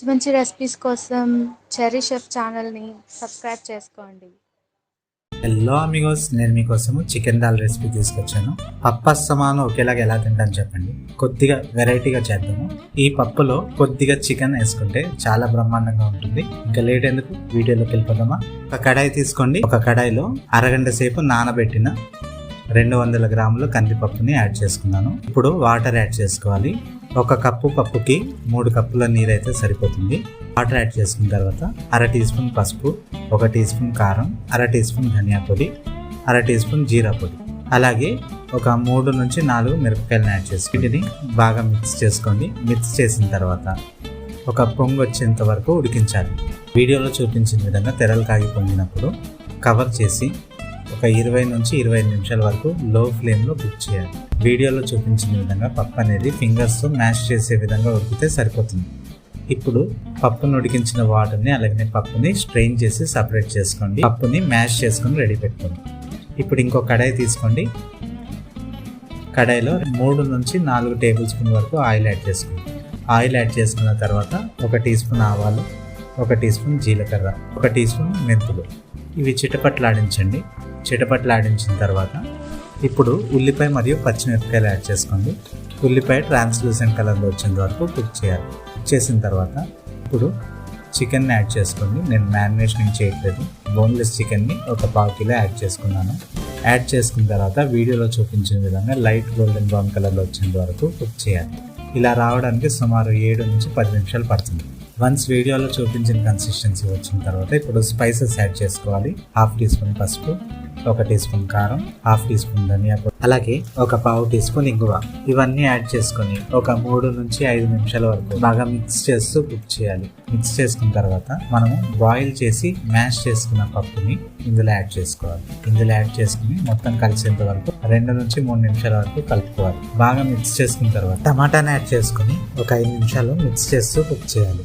మంచి మంచి రెసిపీస్ కోసం చెర్రీ షెఫ్ ఛానల్ని సబ్స్క్రైబ్ చేసుకోండి. హలో అమిగోస్, నేను మీకోసము చికెన్ దాల్ రెసిపీ తీసుకొచ్చాను. పప్పు అస్తమానం ఒకేలాగా ఎలా తింటాను చెప్పండి, కొద్దిగా వెరైటీగా చేద్దాము. ఈ పప్పులో కొద్దిగా చికెన్ వేసుకుంటే చాలా బ్రహ్మాండంగా ఉంటుంది. ఇంకా లేట్ ఎందుకు, వీడియోలోకి వెళ్ళిపోదామా. ఒక కడాయి తీసుకోండి. ఒక కడాయిలో అరగంట సేపు నానబెట్టిన 200 గ్రాముల కందిపప్పుని యాడ్ చేసుకున్నాను. ఇప్పుడు వాటర్ యాడ్ చేసుకోవాలి. ఒక కప్పు పప్పుకి 3 కప్పుల నీరు అయితే సరిపోతుంది. వాటర్ యాడ్ చేసుకున్న తర్వాత 1/2 టీ స్పూన్ పసుపు, 1 టీ స్పూన్ కారం, 1/2 టీ స్పూన్ ధనియా పొడి, 1/2 టీ స్పూన్ జీరా పొడి, అలాగే ఒక 3 నుంచి 4 మిరపకాయలను యాడ్ చేసుకుని వీటిని బాగా మిక్స్ చేసుకోండి. మిక్స్ చేసిన తర్వాత ఒక పొంగు వచ్చేంత వరకు ఉడికించాలి. వీడియోలో చూపించిన విధంగా తెరలు కాగి పొంగినప్పుడు కవర్ చేసి ఒక 20 నుంచి 25 నిమిషాల వరకు లో ఫ్లేమ్లో కుక్ చేయాలి. వీడియోలో చూపించిన విధంగా పప్పు అనేది ఫింగర్స్తో మ్యాష్ చేసే విధంగా ఉడికితే సరిపోతుంది. ఇప్పుడు పప్పును ఉడికించిన వాటర్ని అలాగే పప్పుని స్ట్రెయిన్ చేసి సపరేట్ చేసుకోండి. పప్పుని మ్యాష్ చేసుకొని రెడీ పెట్టుకోండి. ఇప్పుడు ఇంకో కడాయి తీసుకోండి. కడాయిలో 3 నుంచి 4 టేబుల్ స్పూన్ వరకు ఆయిల్ యాడ్ చేసుకోండి. ఆయిల్ యాడ్ చేసుకున్న తర్వాత 1 టీ స్పూన్ ఆవాలు, 1 టీ స్పూన్ జీలకర్ర, 1 టీ స్పూన్ మెంతులు, ఇవి చిటపట్లాడించండి. చిటపట్లాడించిన తర్వాత ఇప్పుడు ఉల్లిపాయ మరియు పచ్చిమిరపకాయలు యాడ్ చేసుకోండి. ఉల్లిపాయ ట్రాన్స్లూసెంట్ కలర్లో వచ్చేంత వరకు కుక్ చేయాలి. కుక్ చేసిన తర్వాత ఇప్పుడు చికెన్ యాడ్ చేసుకోండి. నేను మ్యారినేషన్ చేయట్లేదు. బోన్లెస్ చికెన్ని ఒక 1/4 కిలో యాడ్ చేసుకున్నాను. యాడ్ చేసుకున్న తర్వాత వీడియోలో చూపించిన విధంగా లైట్ గోల్డెన్ బ్రౌన్ కలర్లో వచ్చేంత వరకు కుక్ చేయాలి. ఇలా రావడానికి సుమారు 7 నుంచి 10 నిమిషాలు పడుతుంది. వన్స్ వీడియోలో చూపించిన కన్సిస్టెన్సీ వచ్చిన తర్వాత ఇప్పుడు స్పైసెస్ యాడ్ చేసుకోవాలి. 1/2 టీ స్పూన్ పసుపు, 1 టీ స్పూన్ కారం, 1/2 టీ స్పూన్ ధనియా పొడి, అలాగే ఒక 1/2 టీ స్పూన్ ఇంగువ. ఇవన్నీ యాడ్ చేసుకొని ఒక 3 నుంచి 5 నిమిషాల వరకు బాగా మిక్స్ చేస్తూ కుక్ చేయాలి. మిక్స్ చేసుకున్న తర్వాత మనము బాయిల్ చేసి మ్యాష్ చేసుకున్న పప్పుని ఇందులో యాడ్ చేసుకోవాలి. ఇందులో యాడ్ చేసుకుని మొత్తం కలిసేంత వరకు 2 నుంచి 3 నిమిషాల వరకు కలుపుకోవాలి. బాగా మిక్స్ చేసుకున్న తర్వాత టమాటాని యాడ్ చేసుకుని ఒక 5 నిమిషాలు మిక్స్ చేస్తూ కుక్ చేయాలి.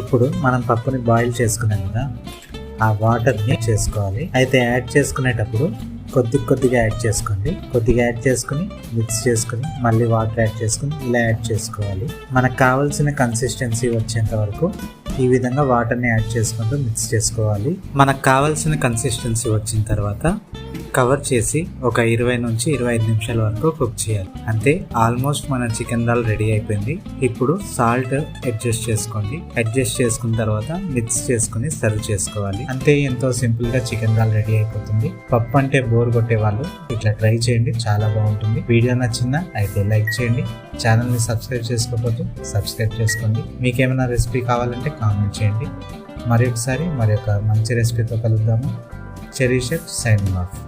ఇప్పుడు మనం పప్పుని బాయిల్ చేసుకున్నాం కదా, ఆ వాటర్ని చేసుకోవాలి. అయితే యాడ్ చేసుకునేటప్పుడు కొద్దిగా యాడ్ చేసుకోండి. కొద్దిగా యాడ్ చేసుకుని మిక్స్ చేసుకుని మళ్ళీ వాటర్ యాడ్ చేసుకుని ఇలా యాడ్ చేసుకోవాలి. మనకు కావాల్సిన కన్సిస్టెన్సీ వచ్చేంత వరకు ఈ విధంగా వాటర్ని యాడ్ చేసుకుంటూ మిక్స్ చేసుకోవాలి. మనకు కావాల్సిన కన్సిస్టెన్సీ వచ్చిన తర్వాత కవర్ చేసి ఒక 20 నుంచి 25 నిమిషాల వరకు కుక్ చేయాలి. అంతే, ఆల్మోస్ట్ మన చికెన్ దాల్ రెడీ అయిపోయింది. ఇప్పుడు సాల్ట్ అడ్జస్ట్ చేసుకోండి. అడ్జస్ట్ చేసుకున్న తర్వాత మిక్స్ చేసుకుని సర్వ్ చేసుకోవాలి. అంతే, ఎంతో సింపుల్ గా చికెన్ దాల్ రెడీ అయిపోతుంది. పప్పు అంటే బోర్ కొట్టే వాళ్ళు ఇట్లా ట్రై చేయండి, చాలా బాగుంటుంది. వీడియో నచ్చిందా అయితే లైక్ చేయండి. ఛానల్ని సబ్స్క్రైబ్ చేసుకోకపోతే సబ్స్క్రైబ్ చేసుకోండి. మీకేమైనా రెసిపీ కావాలంటే కామెంట్ చేయండి. మరొకసారి మరొక మంచి రెసిపీతో కలుద్దాము. Cherry chef signing off.